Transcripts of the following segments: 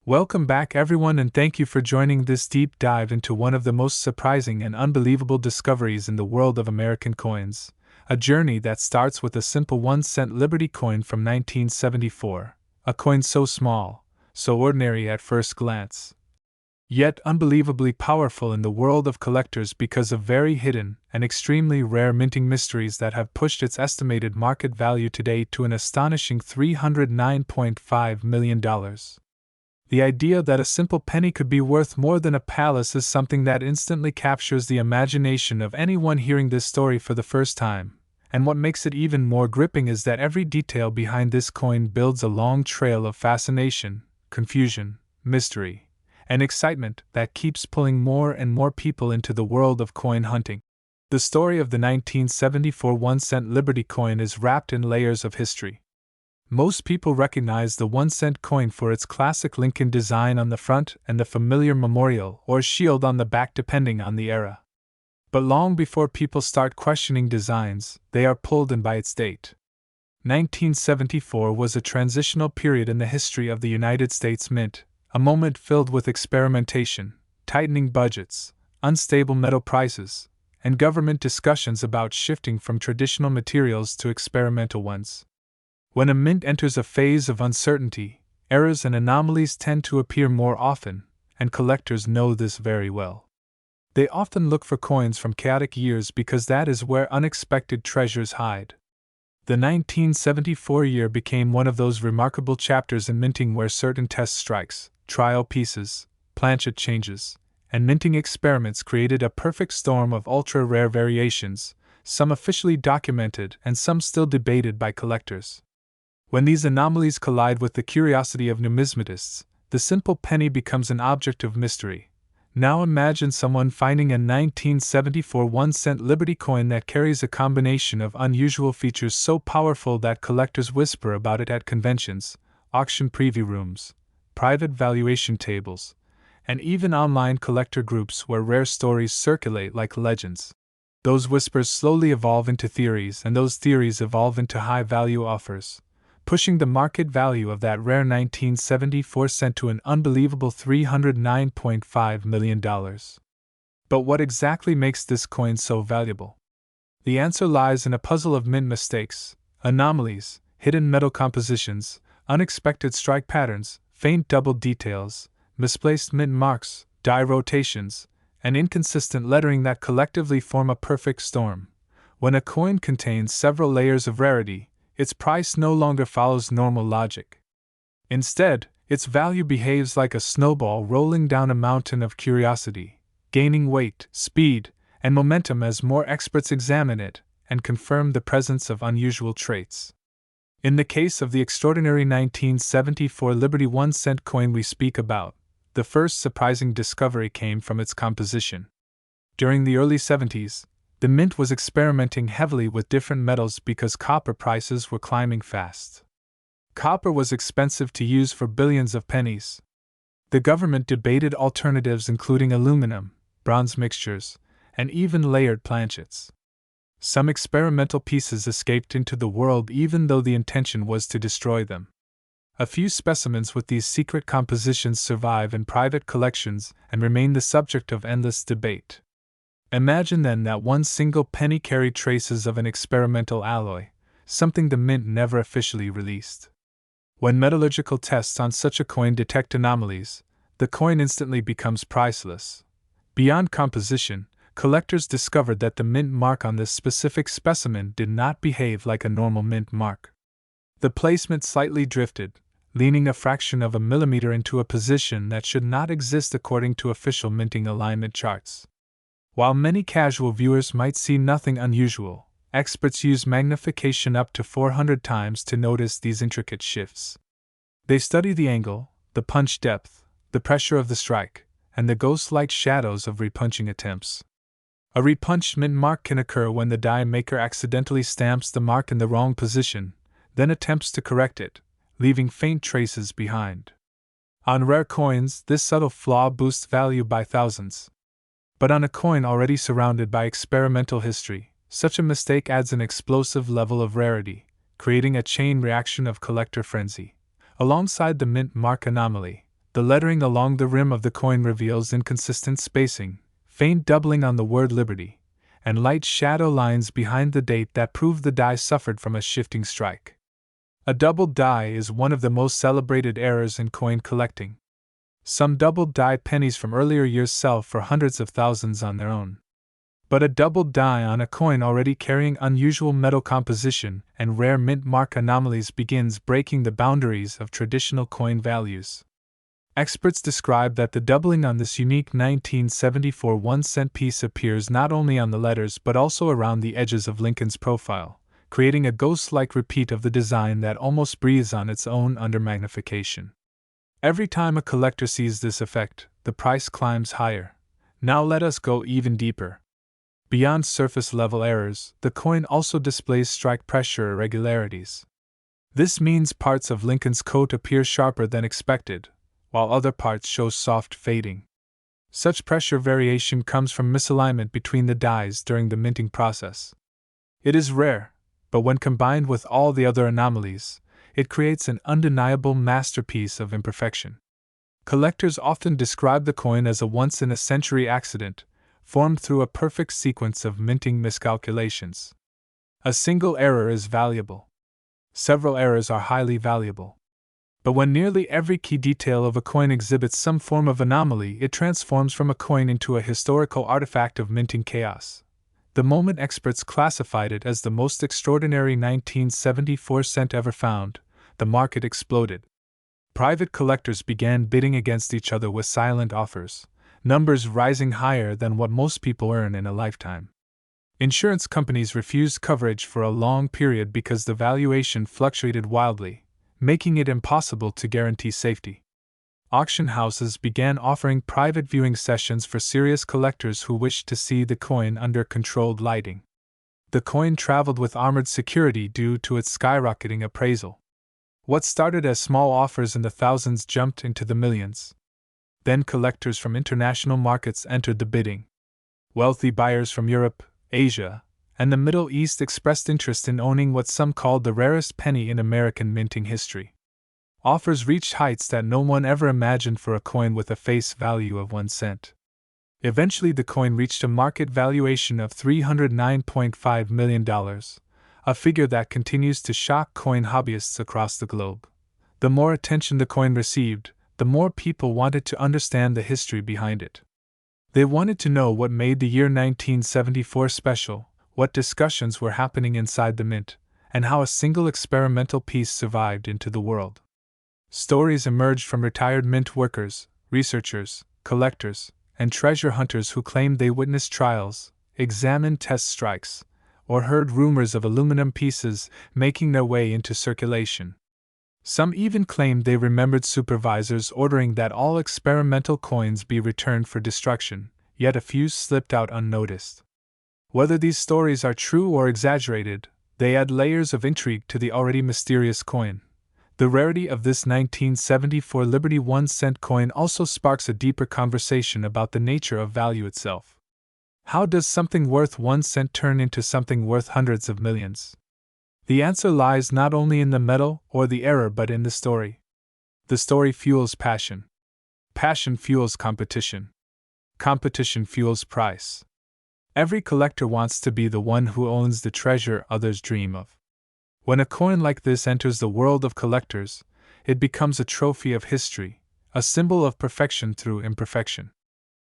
Welcome back, everyone, and thank you for joining this deep dive into one of the most surprising and unbelievable discoveries in the world of American coins. A journey that starts with a simple 1-cent Liberty coin from 1974, a coin so small, so ordinary at first glance, yet unbelievably powerful in the world of collectors because of very hidden and extremely rare minting mysteries that have pushed its estimated market value today to an astonishing $309.5 million. The idea that a simple penny could be worth more than a palace is something that instantly captures the imagination of anyone hearing this story for the first time, and what makes it even more gripping is that every detail behind this coin builds a long trail of fascination, confusion, mystery, and excitement that keeps pulling more and more people into the world of coin hunting. The story of the 1974 1-cent Liberty coin is wrapped in layers of history. Most people recognize the 1-cent coin for its classic Lincoln design on the front and the familiar memorial or shield on the back depending on the era. But long before people start questioning designs, they are pulled in by its date. 1974 was a transitional period in the history of the United States Mint, a moment filled with experimentation, tightening budgets, unstable metal prices, and government discussions about shifting from traditional materials to experimental ones. When a mint enters a phase of uncertainty, errors and anomalies tend to appear more often, and collectors know this very well. They often look for coins from chaotic years because that is where unexpected treasures hide. The 1974 year became one of those remarkable chapters in minting where certain test strikes, trial pieces, planchet changes, and minting experiments created a perfect storm of ultra-rare variations, some officially documented and some still debated by collectors. When these anomalies collide with the curiosity of numismatists, the simple penny becomes an object of mystery. Now imagine someone finding a 1974 1-cent Liberty coin that carries a combination of unusual features so powerful that collectors whisper about it at conventions, auction preview rooms, private valuation tables, and even online collector groups where rare stories circulate like legends. Those whispers slowly evolve into theories, and those theories evolve into high-value offers, pushing the market value of that rare 1974 cent to an unbelievable $309.5 million. But what exactly makes this coin so valuable? The answer lies in a puzzle of mint mistakes, anomalies, hidden metal compositions, unexpected strike patterns, faint double details, misplaced mint marks, die rotations, and inconsistent lettering that collectively form a perfect storm. When a coin contains several layers of rarity, its price no longer follows normal logic. Instead, its value behaves like a snowball rolling down a mountain of curiosity, gaining weight, speed, and momentum as more experts examine it and confirm the presence of unusual traits. In the case of the extraordinary 1974 Liberty 1-cent coin we speak about, the first surprising discovery came from its composition. During the early 70s, the mint was experimenting heavily with different metals because copper prices were climbing fast. Copper was expensive to use for billions of pennies. The government debated alternatives including aluminum, bronze mixtures, and even layered planchets. Some experimental pieces escaped into the world even though the intention was to destroy them. A few specimens with these secret compositions survive in private collections and remain the subject of endless debate. Imagine then that one single penny carried traces of an experimental alloy, something the mint never officially released. When metallurgical tests on such a coin detect anomalies, the coin instantly becomes priceless. Beyond composition, collectors discovered that the mint mark on this specific specimen did not behave like a normal mint mark. The placement slightly drifted, leaning a fraction of a millimeter into a position that should not exist according to official minting alignment charts. While many casual viewers might see nothing unusual, experts use magnification up to 400 times to notice these intricate shifts. They study the angle, the punch depth, the pressure of the strike, and the ghost-like shadows of repunching attempts. A repunched mint mark can occur when the die maker accidentally stamps the mark in the wrong position, then attempts to correct it, leaving faint traces behind. On rare coins, this subtle flaw boosts value by thousands. But on a coin already surrounded by experimental history, such a mistake adds an explosive level of rarity, creating a chain reaction of collector frenzy. Alongside the mint mark anomaly, The lettering along the rim of the coin reveals inconsistent spacing, faint doubling on the word Liberty, and light shadow lines behind the date that prove the die suffered from a shifting strike. A doubled die is one of the most celebrated errors in coin collecting. Some doubled die pennies from earlier years sell for hundreds of thousands on their own. But a doubled die on a coin already carrying unusual metal composition and rare mint mark anomalies begins breaking the boundaries of traditional coin values. Experts describe that the doubling on this unique 1974 1-cent piece appears not only on the letters but also around the edges of Lincoln's profile, creating a ghost-like repeat of the design that almost breathes on its own under magnification. Every time a collector sees this effect, the price climbs higher. Now let us go even deeper. Beyond surface-level errors, the coin also displays strike pressure irregularities. This means parts of Lincoln's coat appear sharper than expected, while other parts show soft fading. Such pressure variation comes from misalignment between the dies during the minting process. It is rare, but when combined with all the other anomalies, it creates an undeniable masterpiece of imperfection. Collectors often describe the coin as a once-in-a-century accident, formed through a perfect sequence of minting miscalculations. A single error is valuable. Several errors are highly valuable. But when nearly every key detail of a coin exhibits some form of anomaly, it transforms from a coin into a historical artifact of minting chaos. The moment experts classified it as the most extraordinary 1974 cent ever found, the market exploded. Private collectors began bidding against each other with silent offers, numbers rising higher than what most people earn in a lifetime. Insurance companies refused coverage for a long period because the valuation fluctuated wildly, making it impossible to guarantee safety. Auction houses began offering private viewing sessions for serious collectors who wished to see the coin under controlled lighting. The coin traveled with armored security due to its skyrocketing appraisal. What started as small offers in the thousands jumped into the millions. Then collectors from international markets entered the bidding. Wealthy buyers from Europe, Asia, and the Middle East expressed interest in owning what some called the rarest penny in American minting history. Offers reached heights that no one ever imagined for a coin with a face value of 1 cent. Eventually, the coin reached a market valuation of $309.5 million, a figure that continues to shock coin hobbyists across the globe. The more attention the coin received, the more people wanted to understand the history behind it. They wanted to know what made the year 1974 special, what discussions were happening inside the mint, and how a single experimental piece survived into the world. Stories emerged from retired mint workers, researchers, collectors, and treasure hunters who claimed they witnessed trials, examined test strikes, or heard rumors of aluminum pieces making their way into circulation. Some even claimed they remembered supervisors ordering that all experimental coins be returned for destruction, yet a few slipped out unnoticed. Whether these stories are true or exaggerated, they add layers of intrigue to the already mysterious coin. The rarity of this 1974 Liberty 1-cent coin also sparks a deeper conversation about the nature of value itself. How does something worth 1 cent turn into something worth hundreds of millions? The answer lies not only in the metal or the error but in the story. The story fuels passion. Passion fuels competition. Competition fuels price. Every collector wants to be the one who owns the treasure others dream of. When a coin like this enters the world of collectors, it becomes a trophy of history, a symbol of perfection through imperfection.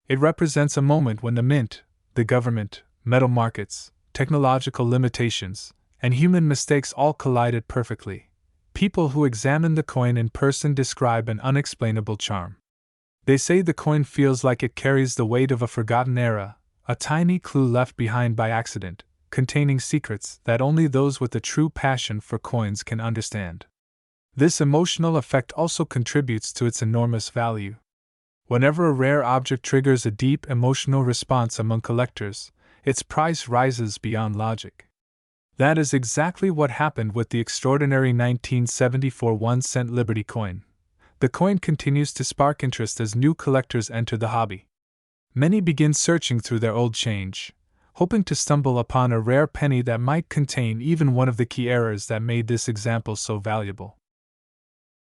It represents a moment when the mint, the government, metal markets, technological limitations, and human mistakes all collided perfectly. People who examine the coin in person describe an unexplainable charm. They say the coin feels like it carries the weight of a forgotten era, a tiny clue left behind by accident, containing secrets that only those with a true passion for coins can understand. This emotional effect also contributes to its enormous value. Whenever a rare object triggers a deep emotional response among collectors, its price rises beyond logic. That is exactly what happened with the extraordinary 1974 1-cent Liberty coin. The coin continues to spark interest as new collectors enter the hobby. Many begin searching through their old change, hoping to stumble upon a rare penny that might contain even one of the key errors that made this example so valuable.